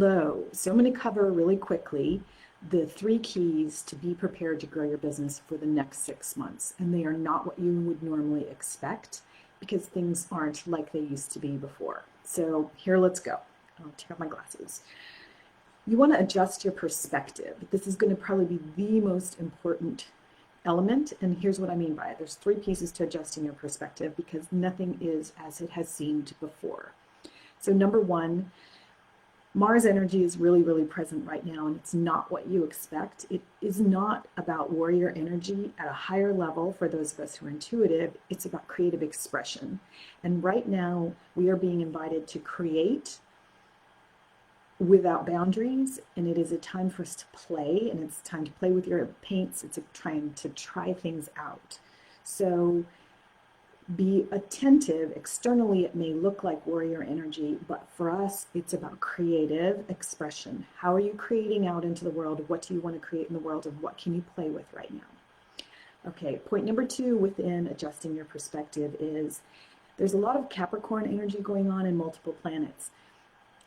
Hello. So I'm going to cover really quickly the 3 keys to be prepared to grow your business for the next 6 months. And they are not what you would normally expect because things aren't like they used to be before. So here, let's go. I'll take off my glasses. You want to adjust your perspective. This is going to probably be the most important element. And here's what I mean by it. There's 3 pieces to adjusting your perspective because nothing is as it has seemed before. So number 1, Mars energy is really, really present right now, and it's not what you expect. It is not about warrior energy at a higher level for those of us who are intuitive. It's about creative expression. And right now, we are being invited to create without boundaries, and it is a time for us to play, and it's time to play with your paints. It's a time to try things out. So be attentive. Externally, it may look like warrior energy, but for us, it's about creative expression. How are you creating out into the world? What do you want to create in the world, and what can you play with right now? Okay, point number 2 within adjusting your perspective is there's a lot of Capricorn energy going on in multiple planets.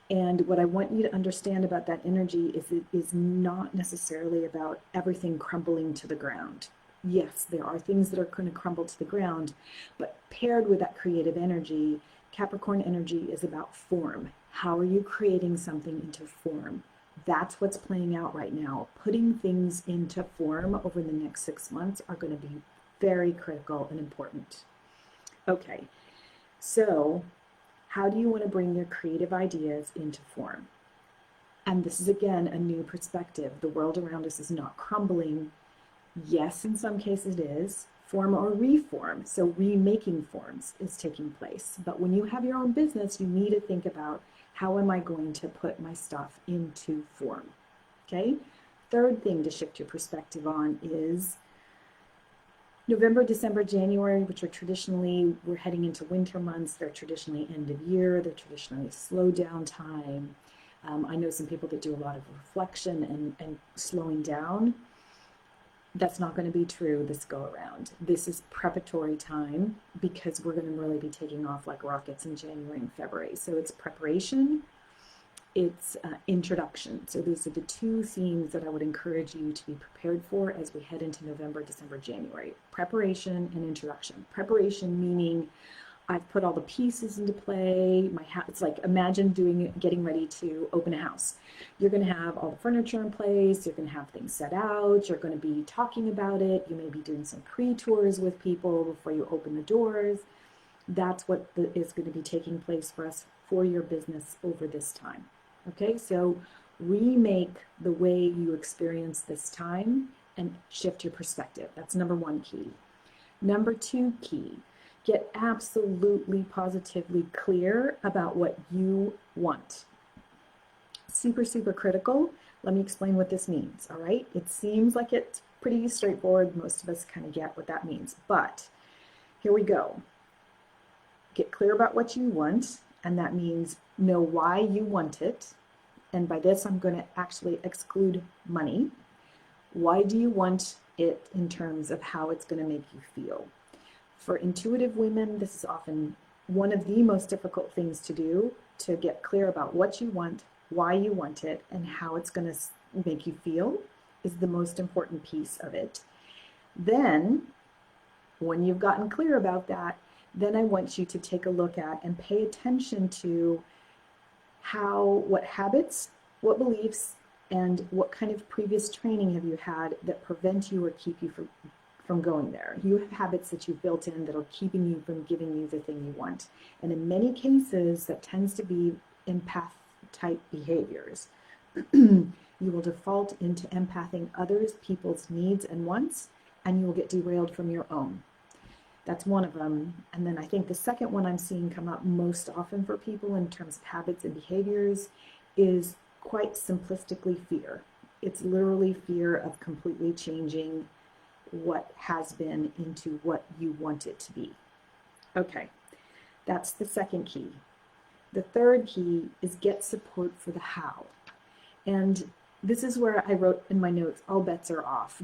And what I want you to understand about that energy is it is not necessarily about everything crumbling to the ground. Yes, there are things that are going to crumble to the ground, but paired with that creative energy, Capricorn energy is about form. How are you creating something into form? That's what's playing out right now. Putting things into form over the next 6 months are going to be very critical and important. Okay, so how do you want to bring your creative ideas into form? And this is, again, a new perspective. The world around us is not crumbling. Yes, in some cases it is. Form or reform, so remaking forms is taking place. But when you have your own business, you need to think about, how am I going to put my stuff into form? Okay? Third thing to shift your perspective on is November, December, January, which are traditionally, we're heading into winter months. They're traditionally end of year. They're traditionally slow down time. I know some people that do a lot of reflection and slowing down. That's not going to be true this go around. This is preparatory time because we're going to really be taking off like rockets in January and February. So it's preparation, it's introduction. So those are the 2 themes that I would encourage you to be prepared for as we head into November, December, January. Preparation and introduction. Preparation meaning I've put all the pieces into play. It's like, imagine getting ready to open a house. You're going to have all the furniture in place. You're going to have things set out. You're going to be talking about it. You may be doing some pre-tours with people before you open the doors. That's what is going to be taking place for us for your business over this time. Okay, so remake the way you experience this time and shift your perspective. That's number 1 key. Number 2 key. Get absolutely positively clear about what you want. Super, super critical. Let me explain what this means, all right? It seems like it's pretty straightforward. Most of us kind of get what that means, but here we go. Get clear about what you want, and that means know why you want it. And by this, I'm going to actually exclude money. Why do you want it in terms of how it's going to make you feel? For intuitive women, this is often one of the most difficult things to do, to get clear about what you want, why you want it, and how it's going to make you feel is the most important piece of it. Then, when you've gotten clear about that, then I want you to take a look at and pay attention to what habits, what beliefs, and what kind of previous training have you had that prevent you or keep you from going there. You have habits that you've built in that are keeping you from giving you the thing you want. And in many cases, that tends to be empath type behaviors. You will default into empathing others, people's needs and wants, and you will get derailed from your own. That's one of them. And then I think the second one I'm seeing come up most often for people in terms of habits and behaviors is quite simplistically fear. It's literally fear of completely changing what has been into what you want it to be. Okay, that's the second key. The third key is get support for the how. And this is where I wrote in my notes, all bets are off.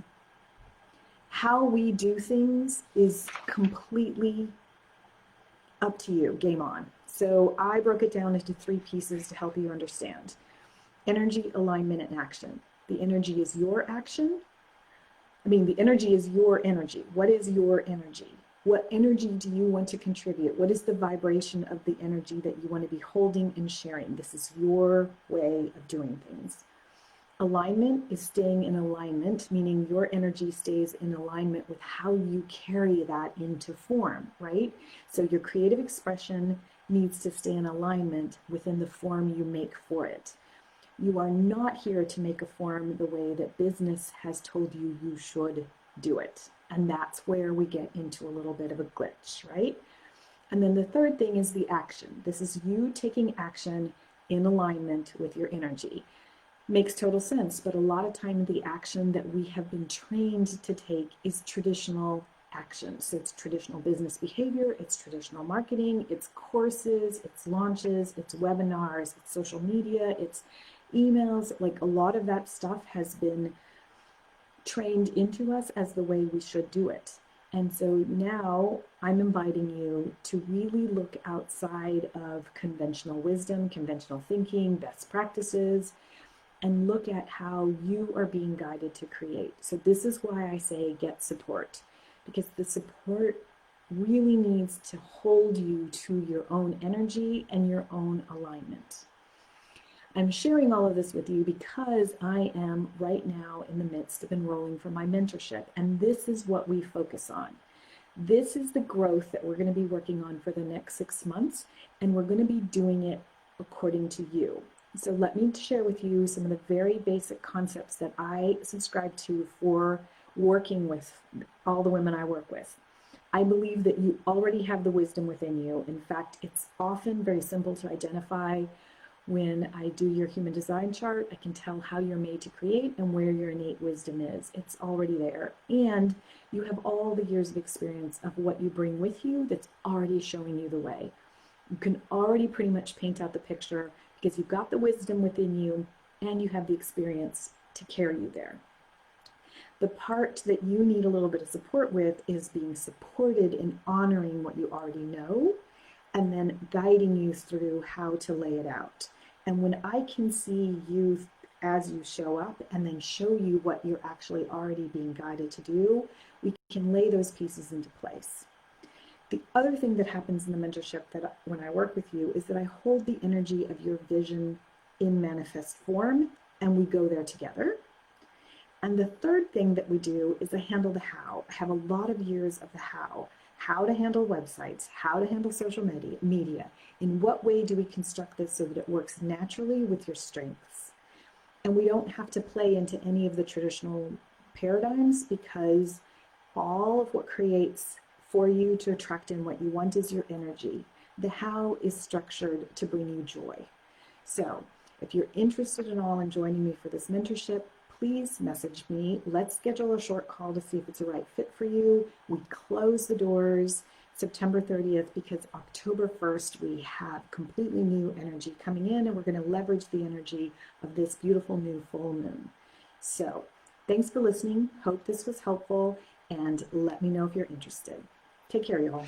How we do things is completely up to you, game on. So I broke it down into 3 pieces to help you understand. energy, alignment, and action. The energy is your action. The energy is your energy. What is your energy? What energy do you want to contribute? What is the vibration of the energy that you want to be holding and sharing? This is your way of doing things. Alignment is staying in alignment, meaning your energy stays in alignment with how you carry that into form, right? So your creative expression needs to stay in alignment within the form you make for it. You are not here to make a form the way that business has told you you should do it. And that's where we get into a little bit of a glitch, right? And then the third thing is the action. This is you taking action in alignment with your energy. Makes total sense, but a lot of time the action that we have been trained to take is traditional action. So it's traditional business behavior, it's traditional marketing, it's courses, it's launches, it's webinars, it's social media, it's emails. Like a lot of that stuff has been trained into us as the way we should do it. And so now I'm inviting you to really look outside of conventional wisdom, conventional thinking, best practices, and look at how you are being guided to create. So this is why I say get support, because the support really needs to hold you to your own energy and your own alignment. I'm sharing all of this with you because I am right now in the midst of enrolling for my mentorship, and this is what we focus on. This is the growth that we're going to be working on for the next 6 months, and we're going to be doing it according to you. So let me share with you some of the very basic concepts that I subscribe to for working with all the women I work with. I believe that you already have the wisdom within you. In fact, it's often very simple to identify. When I do your human design chart, I can tell how you're made to create and where your innate wisdom is. It's already there. And you have all the years of experience of what you bring with you that's already showing you the way. You can already pretty much paint out the picture because you've got the wisdom within you and you have the experience to carry you there. The part that you need a little bit of support with is being supported in honoring what you already know and then guiding you through how to lay it out. And when I can see you as you show up and then show you what you're actually already being guided to do, we can lay those pieces into place. The other thing that happens in the mentorship that when I work with you is that I hold the energy of your vision in manifest form and we go there together. And the third thing that we do is I handle the how. I have a lot of years of the how to handle websites, how to handle social media. In what way do we construct this so that it works naturally with your strengths? And we don't have to play into any of the traditional paradigms because all of what creates for you to attract in what you want is your energy. The how is structured to bring you joy. So if you're interested at all in joining me for this mentorship, please message me. Let's schedule a short call to see if it's a right fit for you. We close the doors September 30th because October 1st we have completely new energy coming in and we're going to leverage the energy of this beautiful new full moon. So thanks for listening. Hope this was helpful and let me know if you're interested. Take care, y'all.